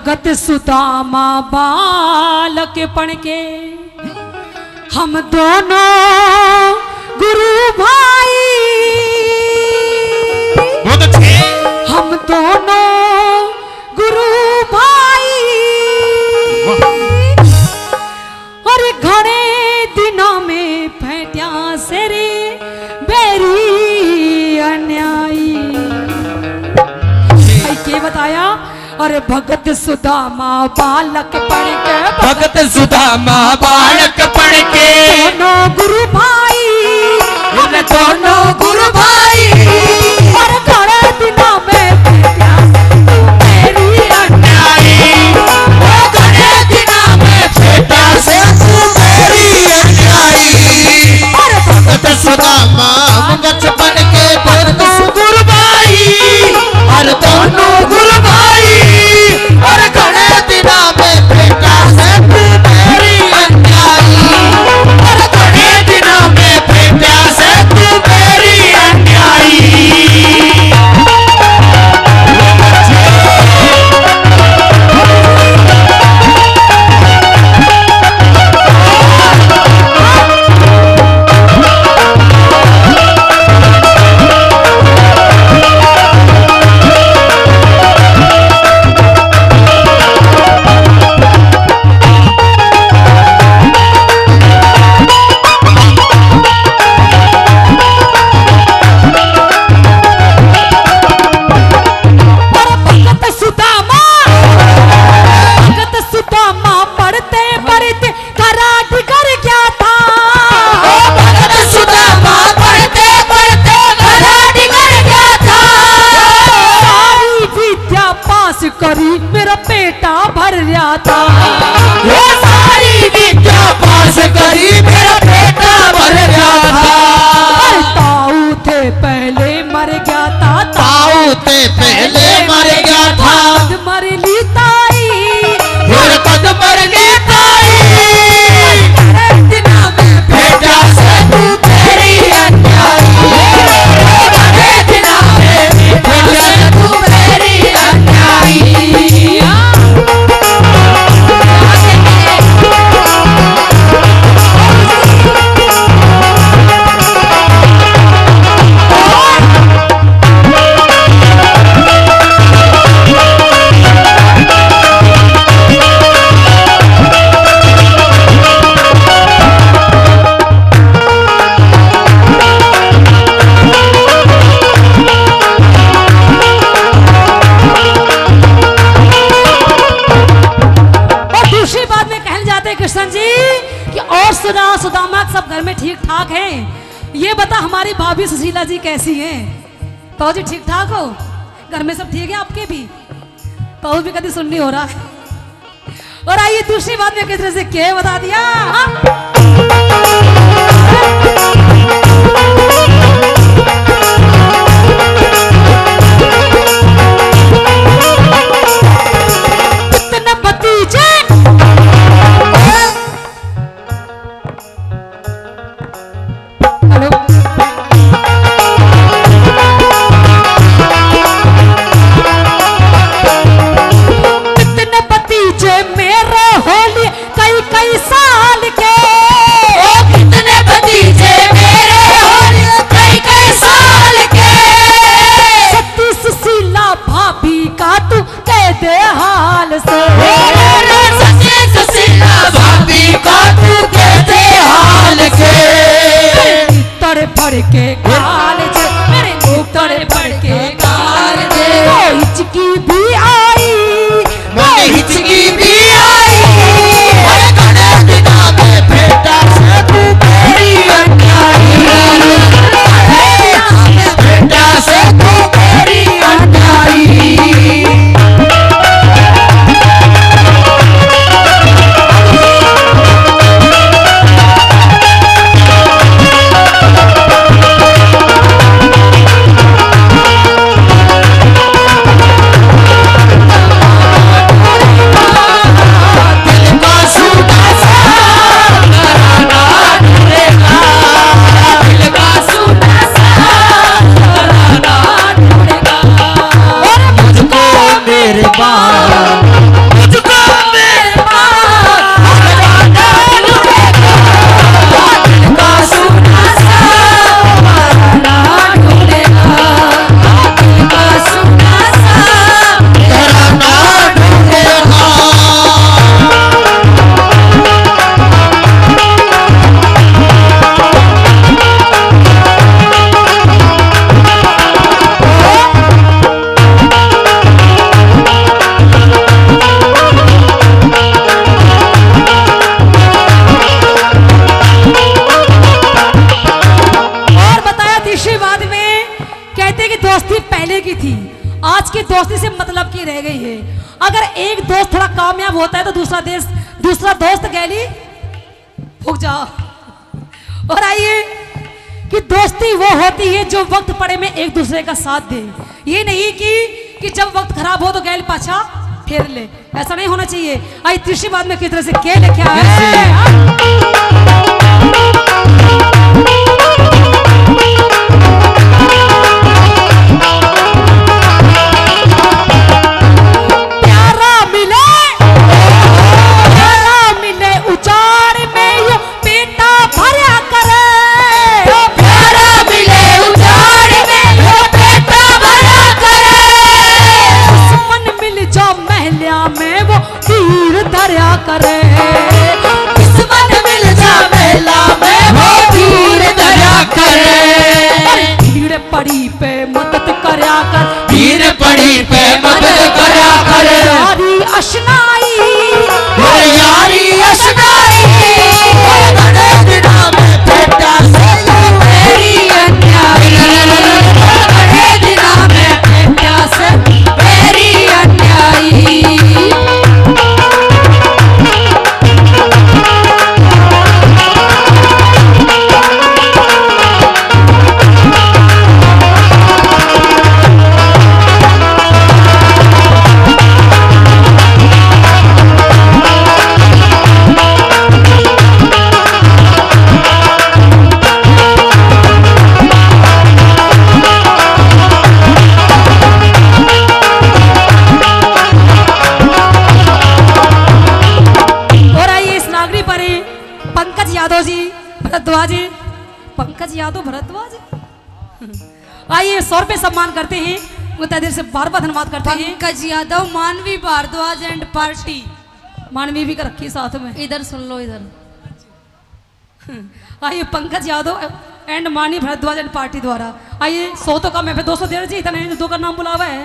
भगत सुदामा बालक पण के हम दोनों गुरु भाई, हम दोनों गुरु भाई और घने दिनों में फैटिया से रे बेरी अन्यायी के बताया। और भगत सुदामा बालक पढ़ के, भगत सुदामा बालक पढ़ के दोनों गुरु भाई, हम दोनों गुरु भाई और घने दिनों में फैटिया तू मेरी अन्यायी, वो घने दिनों में फैटिया से तू मेरी अन्यायी। और भगत सुदामा बचपन के दोनों गुरु भाई और दोनों गुरु भाई और घने दिनों में फैटिया से तू मेरी अन्यायी, और घने दिनों में फैटिया से तू मेरी अन्यायी। करी मेरा पेटा भर रहा था, वो सारी विद्या पास करी मेरा पेटा भर रहा था। ताऊ थे पहले मर गया था, ताऊ थे पहले मर गया था, मर ली ताई और कद मर गए ताई। दिना में बेटा से तू तेरी अन्यायी, दिना में बेटा से तू मेरी अन्यायी। कृष्ण जी कि और सुदामा सब घर में ठीक ठाक हैं। ये बता हमारी भाभी सुशीला जी कैसी हैं? तो जी ठीक ठाक हो? घर में सब ठीक है आपके भी? तो भी कभी सुननी हो रहा है। और आइए दूसरी बात में किस तरह से क्या बता दिया। पढ़ के काल जे मेरे तोड़े पढ़ के काल जे हिचकी भी आई, हिचकी भी आई। दिना में बेटा से तू मेरी अन्यायी, बेटा से तू मेरी अन्यायी। दोस्त थोड़ा कामयाब होता है तो दूसरा दोस्त गैली भूख जाओ। और आइए कि दोस्ती वो होती है जो वक्त पड़े में एक दूसरे का साथ दे, ये नहीं कि जब वक्त खराब हो तो गैल पाछा फेर ले, ऐसा नहीं होना चाहिए। आई तीसरी बात में किस तरह से क्या लिखा है, पड़ी पे मदद करया कर, पीर पड़ी पे मदद करया कर, यारी अशनाई यारी अशनाई, बड़े दिना में बेटा से मेरी अन्यायी, बड़े दिना में बेटा से मेरी अन्यायी। पंकज यादव भरद्वाज, आइए 100 रुपए सम्मान करते हैं, मुतैदिर से बार बार धन्यवाद करते हैं। पंकज यादव, मानवी भारद्वाज एंड पार्टी, मानवी भी कर रखी साथ में, इधर सुन लो इधर। आइए पंकज यादव एंड मानवी भारद्वाज एंड पार्टी द्वारा, आइए 100 तो कम है, 200 देना चाहिए, इतना नहीं, 2 का नाम बुलावा है।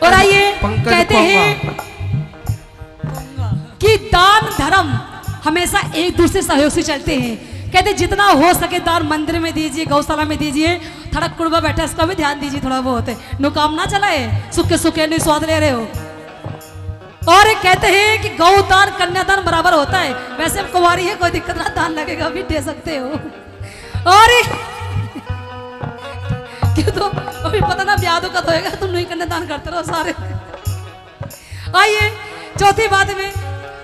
और आइए कहते हैं कि दान धर्म हमेशा एक दूसरे सहयोग से चलते हैं। कहते जितना हो सके दान मंदिर में दीजिए, गौशाला में दीजिए, थोड़ा कुड़बा बैठा है इसका भी ध्यान दीजिए थोड़ा बहुत, नो काम ना चलाए, सुखे सुखे नहीं स्वाद ले रहे हो। और कहते हैं कि गौदान कन्यादान बराबर होता है, वैसे अब कुंवारी है कोई दिक्कत ना, दान लगेगा भी दे सकते हो। और क्यों तो अभी पता ना ब्याह का होएगा, तुम नहीं कन्यादान करते रहो सारे। आइए चौथी बात में,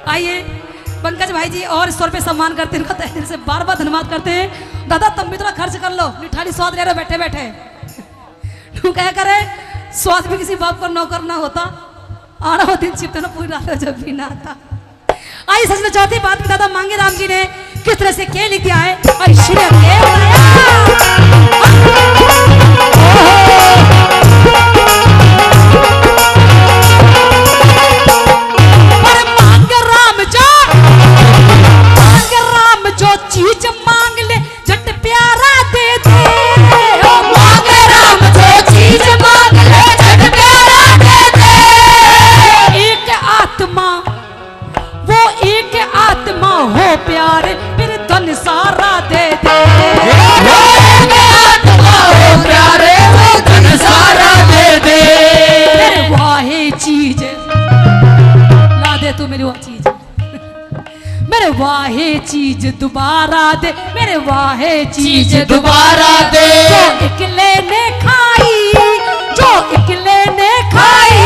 आइए पंकज भाई जी और 100 रुपए सम्मान करते हैं, तहे दिल से बार बार धन्यवाद करते हैं। दादा तुम भी थोड़ा खर्च कर लो, मिठाई स्वाद ले रहे बैठे बैठे, तू क्या करे, स्वाद भी किसी बाप को नौकर ना होता, आना हो दिन चिपते ना पूरी रात जब भी ना आता। आई सच में चौथी बात में दादा मांगे राम जी ने किस तरह से क्या लिख दिया है, और श्री जो चीज मांग ले झट प्यारा दे दे, मांगे राम जो चीज मांग ले झट प्यारा दे दे, एक आत्मा वो एक आत्मा हो प्यारे फिर धन सारा दे दे, एक आत्मा हो प्यारे वो धन सारा दे दे, मेरे वाहे चीज ला दे तू मेरी वो चीज, मेरे वाहे चीज दोबारा दे, मेरे वाहे चीज दोबारा दे, जो इकले ने खाई, जो इकले ने खाई,